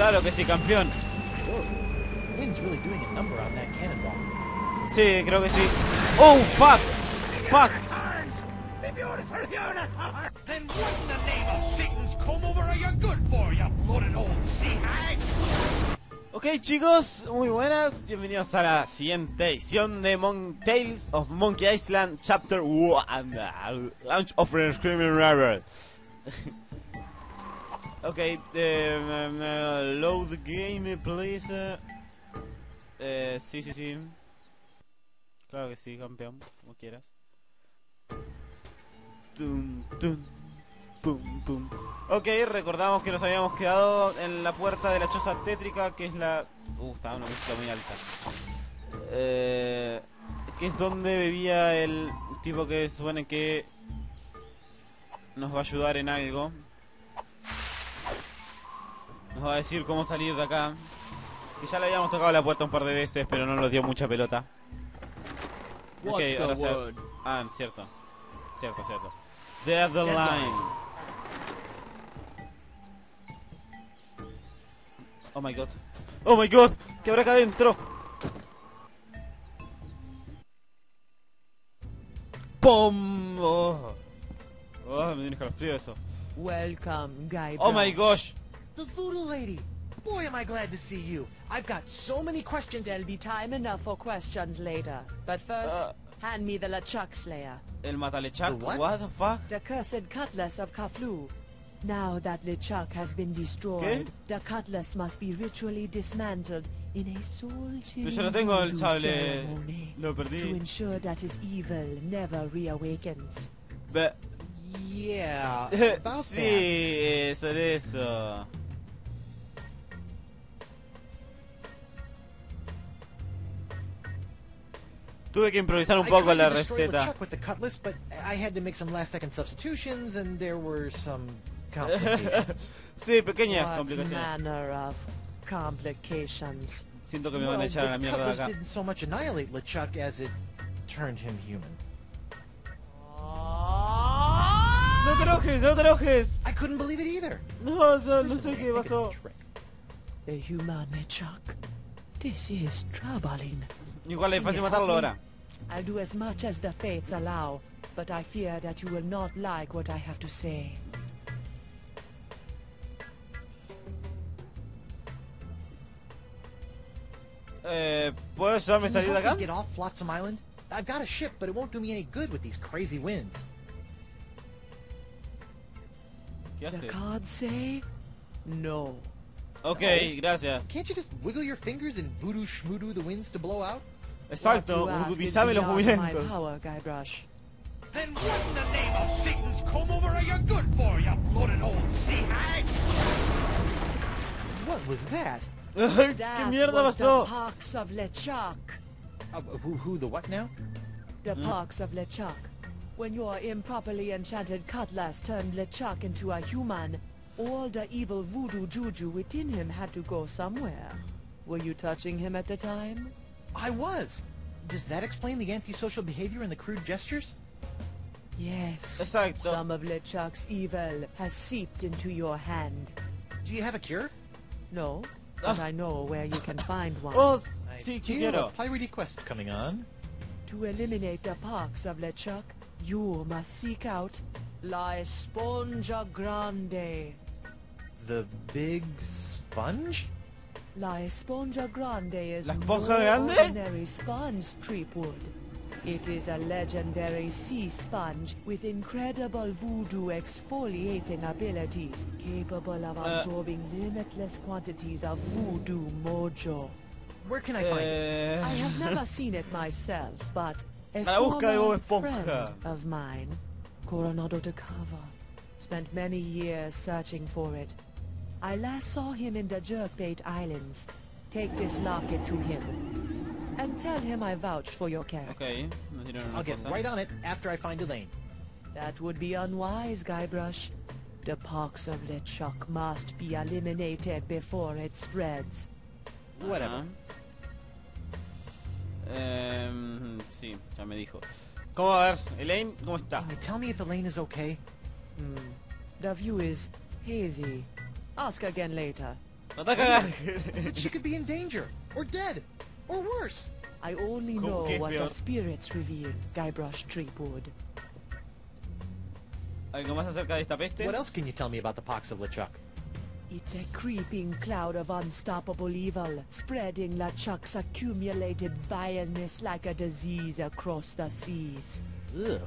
Claro que sí, campeón. Whoa. Wind's really doing a number on that cannonball. Sí, creo que sí. ¡Oh, fuck! ¡Fuck! Then what in the name of Satan's come over are you good for, you bloated old sea hag? Ok, chicos, muy buenas. Bienvenidos a la siguiente edición de Tales of Monkey Island Chapter 1 Launch of the Screaming River. Ok, load the game, please. Sí. Claro que sí, campeón, como quieras. Tum, tum, pum, pum. Ok, recordamos que nos habíamos quedado en la puerta de la choza tétrica, que es la... estaba una música muy alta. Que es donde vivía el tipo que supone que nos va a ayudar en algo. Nos va a decir cómo salir de acá. Que ya le habíamos tocado la puerta un par de veces, pero no nos dio mucha pelota. Ok, ahora se... Ah, cierto. There's the line. Oh my god, ¿qué habrá acá adentro? ¡Pum! Me tiene escalofrío eso. Welcome, Guy. Oh my gosh. The voodoo lady! Boy, am I glad to see you. I've got so many questions. There'll be time enough for questions later. But first, hand me the LeChuck Slayer. El matalechak, The what? what the fuck? The cursed cutlass of Kaflu. Now that LeChuck has been destroyed, the cutlass must be ritually dismantled in a soul-chilling Yo lo tengo el voodoo sable. ceremony Lo to perdí. ensure that his evil never reawakens. Yeah, about Sí, sobre eso. Tuve que improvisar un poco la receta. LeChuck with the cutlass, but I had to make some last-second substitutions, and there were some complications. Sí, pequeñas What complicaciones. manner of complications? Siento que me van a echar a la the mierda de cutlass acá. didn't so much annihilate LeChuck as it turned him human. No te enojes. I couldn't believe it either. No sé qué pasó. The human LeChuck. This is troubling. Igual es fácil matarlo ahora. I'll do as much as the fates allow, but I fear that you will not like what I have to say. ¿Puedes ayudarme a Can you salir de help me acá? get off Flotsam Island? I've got a ship, but it won't do me any good with these crazy winds. ¿Qué The hace? cards say no. Ok, gracias. Can't you just wiggle your fingers and voodoo schmoodoo the winds to blow out? Exacto, What you ask is utilizame los beyond my movimientos. power, Guybrush. Then what in the name of Satan's come over are you good for, you bloated old sea hag? What was that? ¿Qué That mierda was the pasó? pox of LeChuck. Who, the what now? The pox of LeChuck. When your improperly enchanted cutlass turned LeChuck into a human, all the evil voodoo juju within him had to go somewhere. Were you touching him at the time? I was. Does that explain the antisocial behavior and the crude gestures? Yes. Exacto. Some of LeChuck's evil has seeped into your hand. Do you have a cure? No, but I know where you can find one. Oh, I sí, feel quiero. a piracy quest coming on. To eliminate the pox of LeChuck, you must seek out La Esponja Grande. The big sponge? La Esponja Grande is ¿La no esponja grande? ordinary sponge, Treepwood. It is a legendary sea sponge with incredible voodoo exfoliating abilities, capable of absorbing limitless quantities of voodoo mojo. Where can I find it? I have never seen it myself, but a A la busca de Bob former Esponja. friend of mine, Coronado de Cava, spent many years searching for it. I last saw him in the Jerkbait Islands. Take this locket to him, and tell him I vouched for your character. Ok, nos dieron una I'll get cosa. right on it after I find Elaine. That would be unwise, Guybrush. The pox of LeChuck must be eliminated before it spreads. Whatever. Sí, ya me dijo. ¿Cómo va a ver? Elaine, ¿cómo está? Can you tell me if Elaine is okay? The view is hazy. Ask again later. Anda a cagar. But she could be in danger, or dead, or worse. I only ¿Cómo know que es what peor? the spirits reveal, Guybrush Threepwood. ¿Algo más acerca de esta peste? What else can you tell me about the pox of LeChuck? It's a creeping cloud of unstoppable evil, spreading LeChuck's accumulated vileness like a disease across the seas. Ugh.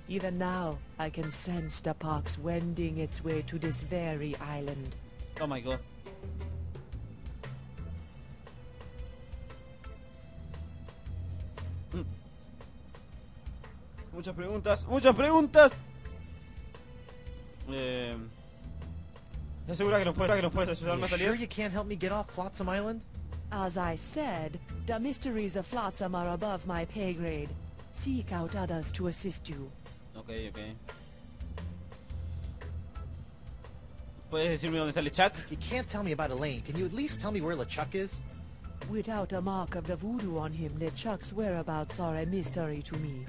Even now, I can sense the pox wending its way to this very island. Oh my god. Muchas preguntas, muchas preguntas. ¿Estás segura que nos puedes ayudarme a You sure salir? you can't help me get off Flotsam Island? As I said, the mysteries of Flotsam are above my pay grade. Seek out others to assist you. Ok, ok. ¿Puedes decirme dónde está LeChuck? If you can't tell me about Elaine, can you at least tell me where LeChuck is? Without a mark of the voodoo on him, LeChuck's whereabouts are a mystery to me.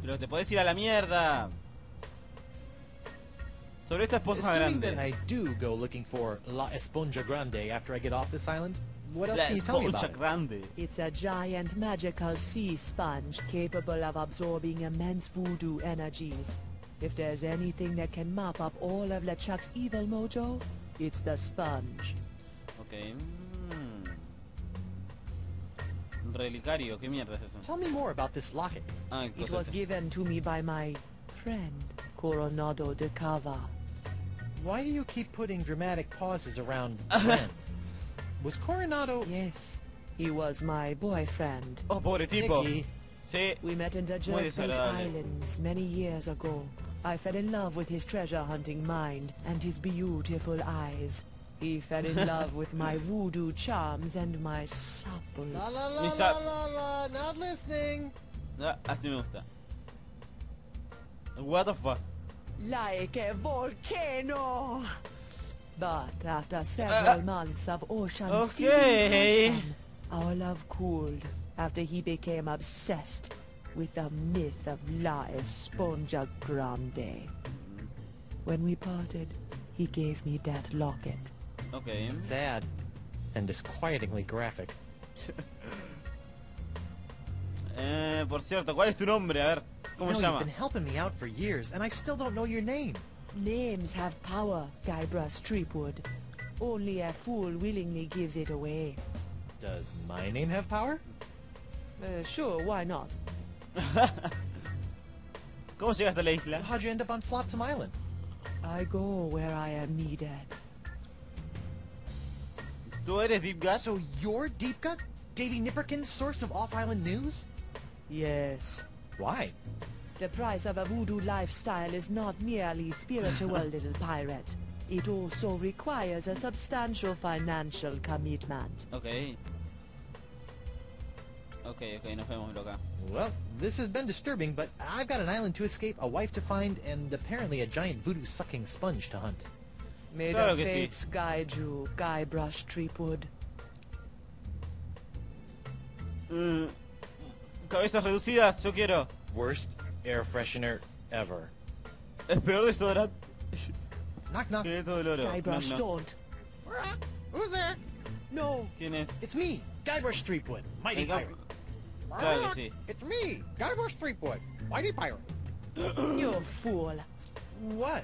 Pero te podés ir a la mierda. Sobre esta esponja Assuming grande. that I do go looking for La Esponja Grande after I get off this island, what else La can you tell me esponja about it? grande. It's a giant magical sea sponge capable of absorbing immense voodoo energies. If there's anything that can mop up all of LeChuck's evil mojo, it's the sponge. Ok. Un relicario, ¿qué mierda es eso? Tell me more about this locket. Ah, It cosas was así. given to me by my friend, Coronado de Cava. Why do you keep putting dramatic pauses around Glenn? Was Coronado... Yes, he was my boyfriend. Oh, pobre tipo. Nicky, Sí. We met in the Muy Jerkbait desagradable. Islands many years ago. I fell in love with his treasure-hunting mind and his beautiful eyes. He fell in love with my voodoo charms and my supple... La la la Misa- la la la, not listening. Ah, así me gusta. What the fuck? like a volcano. But after several months of ocean Okay. steam, our love cooled after he became obsessed with the myth of La Esponja Grande. When we parted, he gave me that locket. Ok. Sad and disquietingly graphic. Por cierto, ¿cuál es tu nombre? A ver, ¿cómo You se know, llama? you've been helping me out for years, and I still don't know your name. Names have power, Guybrush Threepwood. Only a fool willingly gives it away. Does my name have power? Sure, why not? ¿Cómo llegaste a la isla? How'd you end up on Flotsam Island? I go where I am needed. ¿Tú eres Deep Gut? So you're Deep Gut? Davy Nipperkin's source of off-island news? Yes. Why? The price of a voodoo lifestyle is not merely spiritual, little pirate. It also requires a substantial financial commitment. Ok. Ok, nos vemos, loca. Well, this has been disturbing, but I've got an island to escape, a wife to find, and apparently a giant voodoo-sucking sponge to hunt. May Claro the que sí. fates guide you, Guybrush Threepwood. Cabezas reducidas, yo quiero. Worst air freshener ever. Es peor desodorante Knock knock. que todo el oro. Guybrush, No. don't. Who's there? No. ¿Quién es? It's me, Guybrush Threepwood, mighty Venga. pirate. Claro que sí. It's me, Guybrush Threepwood, mighty pirate. You fool. What?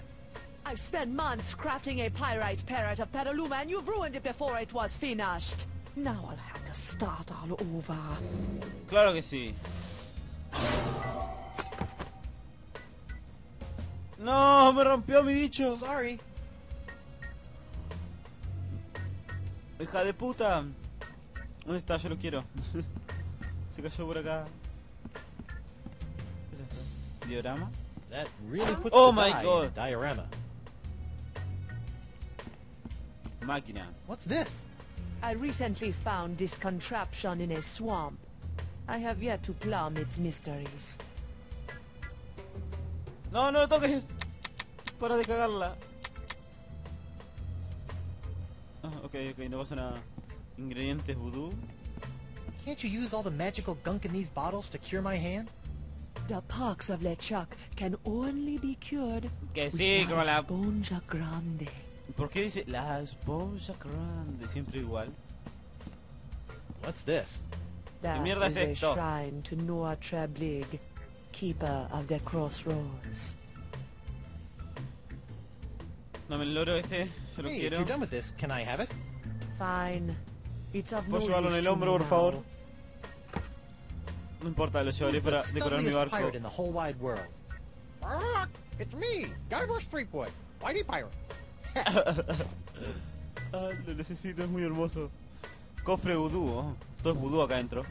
I've spent months crafting a pyrite parrot of Petaluma, and you've ruined it before it was finished. Now I'll have to start all over. Claro que sí. No, me rompió mi bicho. Sorry. Hija de puta. ¿Dónde está? Yo lo quiero. Se cayó por acá. ¿Qué es esto? ¿Diorama? That really puts Oh the my dye in God. a diorama. Máquina. What's this? I recently found this contraption in a swamp. I have yet to plumb its mysteries. No, no lo toques. Para de cagarla. Ah, ok, no pasa nada. Ingredientes vudú. Can't you use all the magical gunk in these bottles to cure my hand? The pox of LeChuck can only be cured Que with sí, La como la... Esponja Grande. ¿Por qué dice la esponja grande? Siempre igual. What's this? That mierda es is a esto? shrine to Noah Treblig, keeper of the crossroads. Dame el loro este, yo lo Hey, if quiero. you're done with this, can I have it? Fine. It's of no ¿Puedo llevarlo en use el to hombro, me por favor? now. No importa, lo llevaré Who's para the decorar mi stubbiest barco. pirate in the whole wide world? It's me, Diver Streetwood, Whitey Pirate. Ah, lo necesito, es muy hermoso. Cofre vudú, oh. Todo es vudú acá adentro.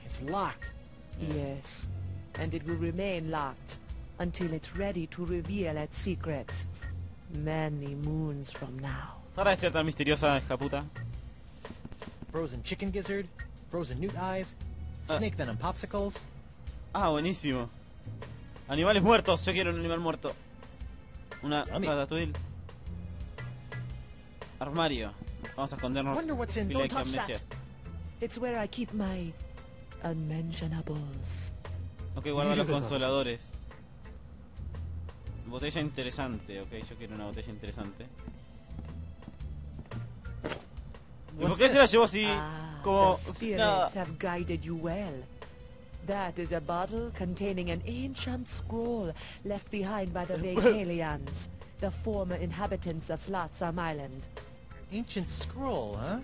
It's locked. Yes, and it will remain locked until it's ready to reveal its secrets. Many moons from now. Para de ser tan misteriosa, hija puta. Frozen chicken gizzard, frozen newt eyes, snake venom popsicles. Ah, buenísimo. Animales muertos, yo quiero un animal muerto. Una Yummy. ratatouille. Armario. Vamos a escondernos. Wonder what's in- Pila de Don't touch amnesias. It's where I keep my unmentionables. Ok, guarda los consoladores. Botella interesante, ok, yo quiero una botella interesante. ¿Y por What's qué se la this? llevó así? Ah, Como the si nada. spirits have guided you well. That is a bottle containing an ancient scroll left behind by the Vacalians, the former inhabitants of Flotsam Island. Ancient scroll, huh?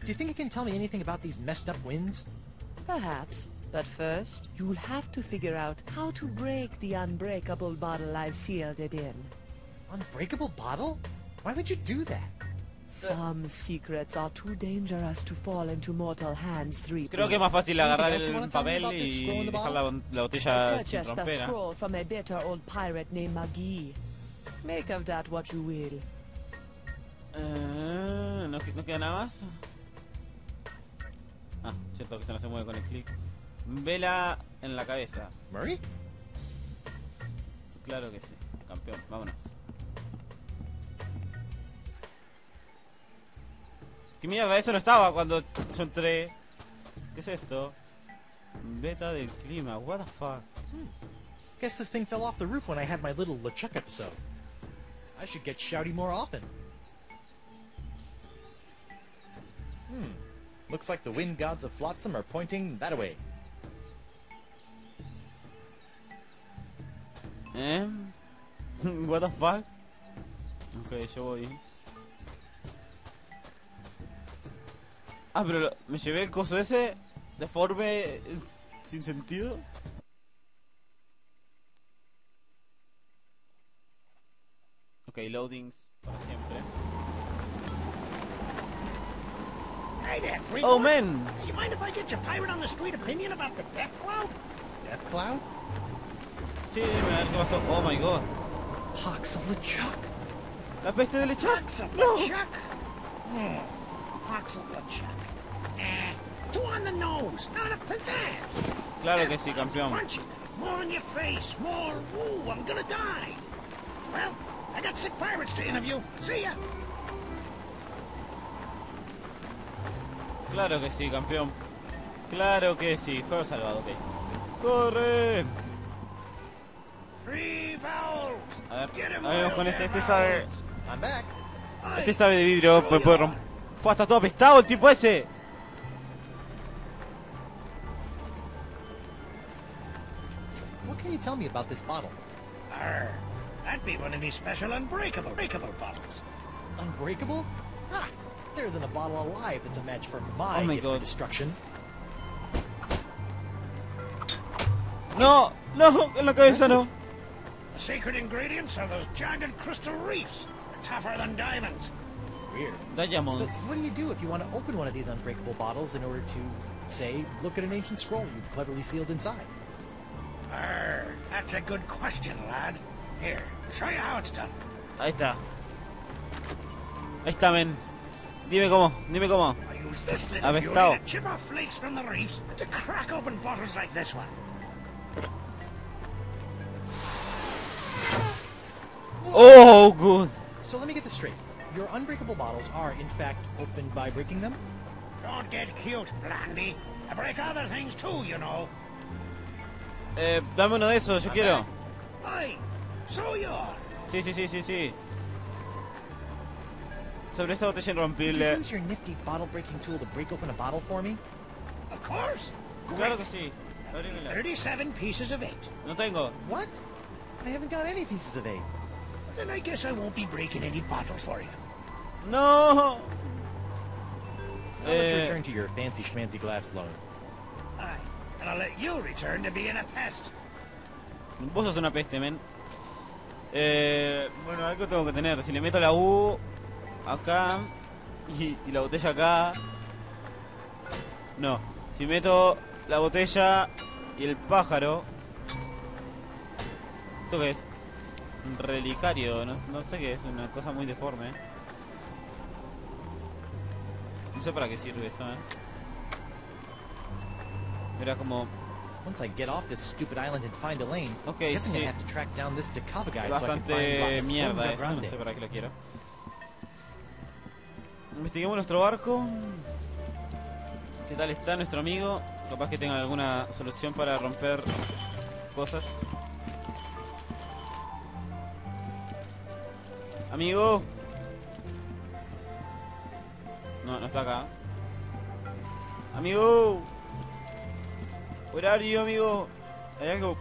Do you think you can tell me anything about these messed up winds? Perhaps, but first, you'll have to figure out how to break the unbreakable bottle I've sealed it in. Unbreakable bottle? Why would you do that? Some secrets are too dangerous to fall into mortal hands, Creo que es más fácil agarrar Anything else you wanna el tell me papel about this scroll in y the dejar bottle? la botella sin Purchased the romper. scroll from a bitter old pirate named McGee. Make of that what you will. ¿No queda nada más? Ah, cierto que se no se mueve con el clic. Vela en la cabeza. Murray? Claro que sí, campeón, vámonos. ¿Qué mierda? Eso no estaba cuando yo entré. ¿Qué es esto? Beta del clima, what the fuck. Guess this thing fell off the roof when I had my little LeChuck episode. I should get shouty more often. Looks like the wind gods of Flotsam are pointing that way. What the fuck. Ok, yo voy. Ah, pero me llevé el coso ese deforme sin sentido. Ok, loadings para siempre. Hey there, three. Oh man. You mind if I get your pirate on the street opinion about the death cloud? Death cloud? Sí, dime a ver qué pasó. Oh my god. Pox of LeChuck. La peste de LeChuck. Fox of No. LeChuck? Fox of LeChuck. Two on the nose, not a pizzazz. Claro que sí, campeón. Punch it. More in your face, more. Ooh, I'm gonna die. Well, I got sick pirates to interview. See ya. Claro que sí, campeón. Claro que sí. Juego salvado, ok. ¡Corre! Free fouls. A ver, Get him vamos out con of este. there, Este sabe. I'm back. Este sabe de vidrio. Puede romper. Fue hasta todo apestado el tipo ese. What can you tell me about this bottle? Arr, that'd be one of these special unbreakable bottles. Unbreakable? Ha! There isn't a bottle alive that's a match for my Oh my gift for God. destruction. No, no, en la cabeza no. The secret ingredients are those jagged crystal reefs. They're tougher than diamonds. Weird. But Diamonds. what do you do if you want to open one of these unbreakable bottles in order to, say, look at an ancient scroll you've cleverly sealed inside? Arr, that's a good question, lad. Here, show you how it's done. Ahí está. Ahí está, men. Dime cómo, dime cómo. I use this little Avestado. beauty to chip off flakes from the reefs and to crack open bottles like this one. Oh, good. So let me get this straight. Your unbreakable bottles are, in fact, opened by breaking them? Don't get cute, Blandy. I break other things too, you know. Dame uno de esos, yo quiero. Aye, so you are. Sí, sí, sí, sí, sí. sobre esta botella Could you irrompible. use your nifty bottle breaking tool to break open a bottle for me? Of course. Claro que sí. Abrímela. 37 pieces of 8. No tengo. What? I haven't got any pieces of 8. Then I guess I won't be breaking any bottles for you. No. Now let's return to your fancy schmancy glass blowing. Aye. And I'll let you return to being a pest. Vos sos una peste, men. Bueno, algo tengo que tener. Si le meto la U acá y la botella acá. No. Si meto la botella y el pájaro. ¿Esto qué es? Un relicario. No sé qué es. Una cosa muy deforme. No sé para qué sirve esto, Era como... Once I get off this stupid island and find Elaine, Okay, guess I'm sí. gonna have to track down this Decava guy so I can Bastante find mierda Spoons eso, no Grande. sé para qué lo quiero. Investiguemos nuestro barco. ¿Qué tal está nuestro amigo? Capaz que tenga alguna solución para romper cosas. Amigo. No está acá. Amigo. Where are you, amigo? Hay algo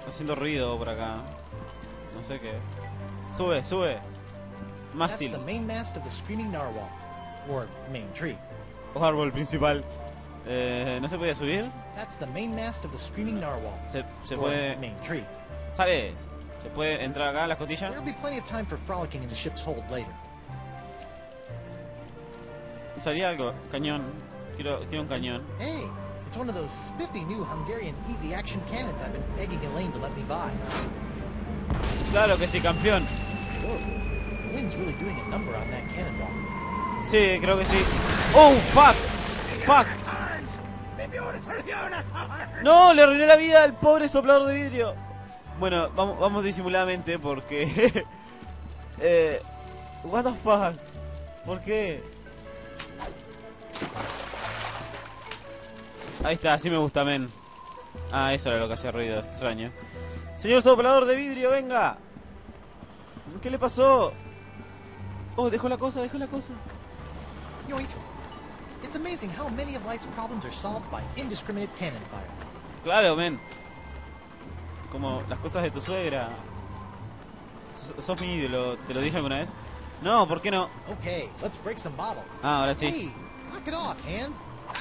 haciendo ruido por acá. No sé qué. Sube. That's Mástil. the main mast of the Screaming Narwhal. Or main tree. O árbol principal. ¿No se puede subir? That's the main mast of the Screaming Narwhal. Se or puede... main tree. Sale. ¿Se puede entrar acá a las costillas? There'll be plenty of time for frolicking in the ship's hold later. Salía algo. Cañón. Quiero un cañón. Hey, it's one of those spiffy new Hungarian easy action cannons I've been begging Elaine to let me buy. Claro que sí, campeón. Whoa, the wind's really doing a number on that cannonball. Sí, creo que sí. ¡Oh, fuck! ¡Fuck! My beautiful unicorn. ¡No! Le arruiné la vida al pobre soplador de vidrio. Bueno, vamos disimuladamente porque... what the fuck? ¿Por qué? Ahí está, así me gusta, men. Ah, eso era lo que hacía ruido, extraño. Señor soplador de vidrio, venga. ¿Qué le pasó? Oh, dejó la cosa. Yoink. It's amazing how many of life's problems are solved by indiscriminate cannon fire. Claro, men. Como las cosas de tu suegra. Sos mi ídolo, ¿te lo dije alguna vez? No, ¿por qué no? Okay, let's break some bottles. Ah, ahora sí. Hey, knock it off, hand.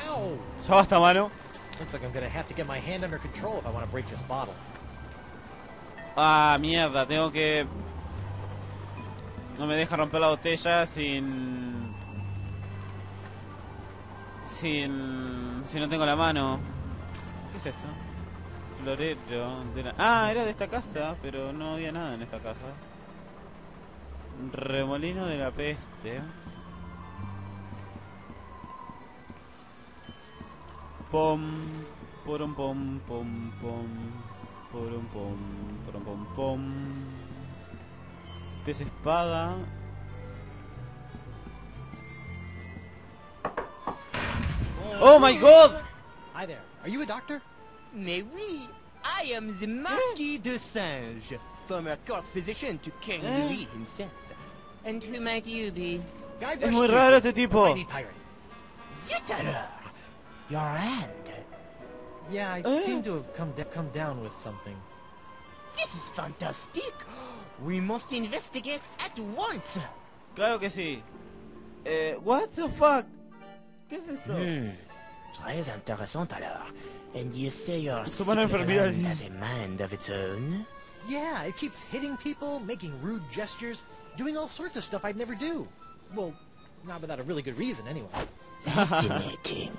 Ow. Ya basta, mano. Looks like I'm gonna have to get my hand under control if I want to break this bottle. Ah, mierda, tengo que... No me deja romper la botella si no tengo la mano. ¿Qué es esto? Florero de la... Ah, era de esta casa, pero no había nada en esta casa. Remolino de la peste. Pom, porom pom, pom, pom, porom pom, pom. Pez espada. Oh my god! Hi there. Are you a doctor? Mais oui, I am the Marquis de Singe, former court physician to King Louis himself. And who might you be? Guy Es muy raro este tipo. Mighty pirate. Zut alors! Your hand. Yeah, I seem to have come down with something. This is fantastic! We must investigate at once! Claro que sí. What the fuck? ¿Qué es esto? Très intéressant alors. And you say your Como una secret enfermedad. hand has a mind of its own? Yeah, it keeps hitting people, making rude gestures, doing all sorts of stuff I'd never do. Well, not without a really good reason, anyway. Fascinating.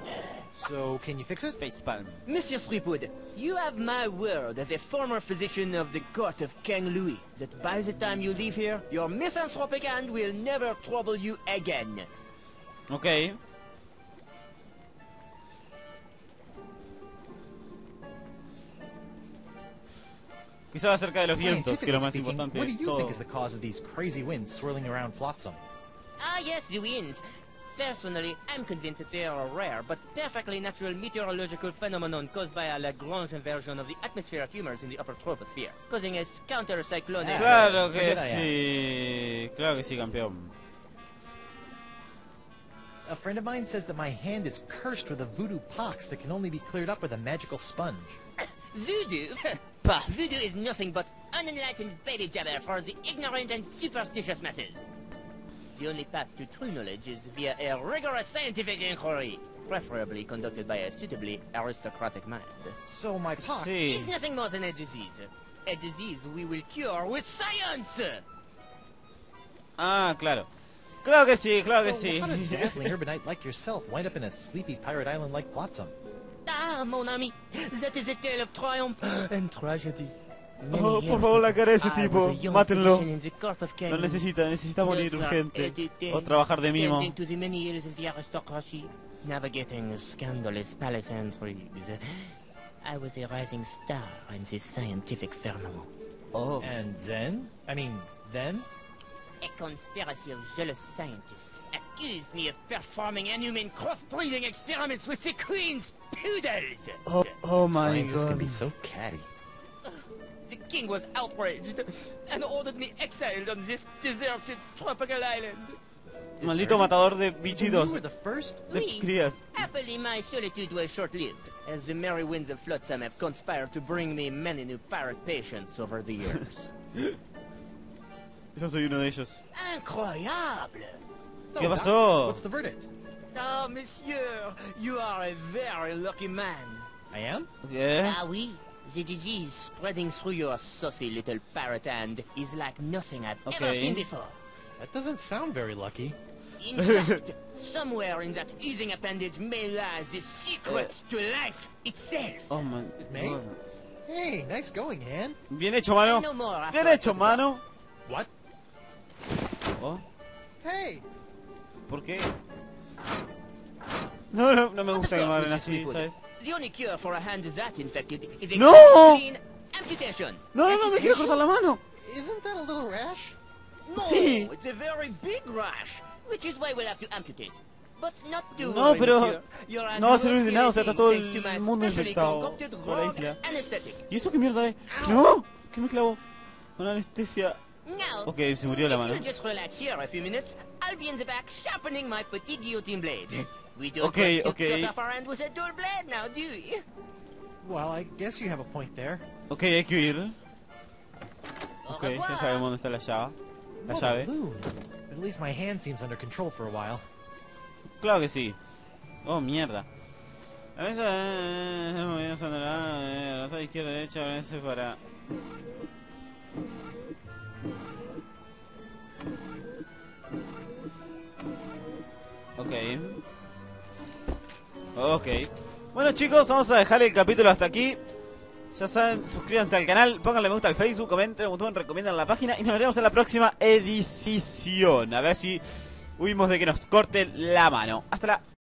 So, can you fix it? Facepalm. Monsieur Threepwood, you have my word as a former physician of the court of King Louis that by the time you leave here, your misanthropic hand will never trouble you again. Ok. Quizás acerca de los vientos, que es lo más Scientifically importante speaking, what do de you todo. think is the cause of these crazy winds swirling around Flotsam? Ah yes, the winds. Personally, I'm convinced that they are a rare but perfectly natural meteorological phenomenon caused by a Lagrange inversion of the atmospheric humors in the upper troposphere, causing a counter-cyclonic... Claro que sí. Claro que sí, campeón. A friend of mine says that my hand is cursed with a voodoo pox that can only be cleared up with a magical sponge. Voodoo? Voodoo is nothing but unenlightened baby jabber for the ignorant and superstitious masses. The only path to true knowledge is via a rigorous scientific inquiry, preferably conducted by a suitably aristocratic mind. So my pox... Sí. It's nothing more than a disease. A disease we will cure with science! Ah, claro. Claro que sí, claro que So sí. how did a dazzling urbanite like yourself wind up in a sleepy pirate island like Flotsam? Ah, mon ami, that is a tale of triumph and tragedy. Oh, por favor, la cara de ese tipo. Mátenlo. Lo necesita morir urgente. O trabajar de mimo. Navigating scandalous palace intrigues. I was a rising star in this scientific firmament. Oh. And then? Then? A conspiracy of jealous scientists accused me of performing inhuman cross-breeding experiments with the Queen's poodles. Oh my Scientists can god. be so catty. The king was outraged and ordered me exiled on this deserted tropical island. Maldito matador de You bichitos. were the first? De Oui. crías. Happily, my solitude was short-lived, as the merry winds of Flotsam have conspired to bring me many new pirate patients over the years. Yo soy uno de ellos. Incroyable! So, ¿Qué Doc, pasó? what's the verdict? Oh, monsieur, you are a very lucky man. I am? ¿Qué? Ah, oui. The disease spreading through your saucy little parrot hand is like nothing I've ever Okay. seen before. That doesn't sound very lucky. In fact, somewhere in that oozing appendage may lie the secret to life itself. Oh my Me? god. Hey, nice going, Han. Bien hecho, mano. No more after Bien I hecho, put it up. mano. What? Oh, Hey! ¿por qué? No me What gusta the que me fuck, hablen Mr. así, Fleetwood? ¿sabes? The only cure for a hand that infected is a No! clean amputation. No, me quiero cortar la mano. Isn't that a little rash? No, Sí. it's a very big rash, which is why we'll have to amputate. But not to No, worry, pero monsieur. Your hand no va a won't servir de feel nada, a o sea, está thing todo thanks to my el mundo specially infectado concocted por la raw isla. anesthetic. ¿Y eso qué mierda es? ¡No! ¿Qué me clavó? Una anestesia. Now, Ok, se murió la if mano. you'll just relax here a few minutes, I'll be in the back sharpening my petit guillotine blade. We don't Okay, want to okay. cut off our hand with a dull blade now, do we? Well, I guess you have a point there. Ok, hay que huir. Au Ok, ya revoir. sabemos dónde está la llave. La What a llave. balloon. But at least my hand seems under control for a while. Claro que sí. Oh, mierda. A veces voy a usar la izquierda, derecha, a veces para... Ok. Ok. Bueno, chicos, vamos a dejar el capítulo hasta aquí. Ya saben, suscríbanse al canal, pónganle me gusta al Facebook, comenten un botón, recomiendan la página y nos veremos en la próxima edición. A ver si huimos de que nos corten la mano. Hasta la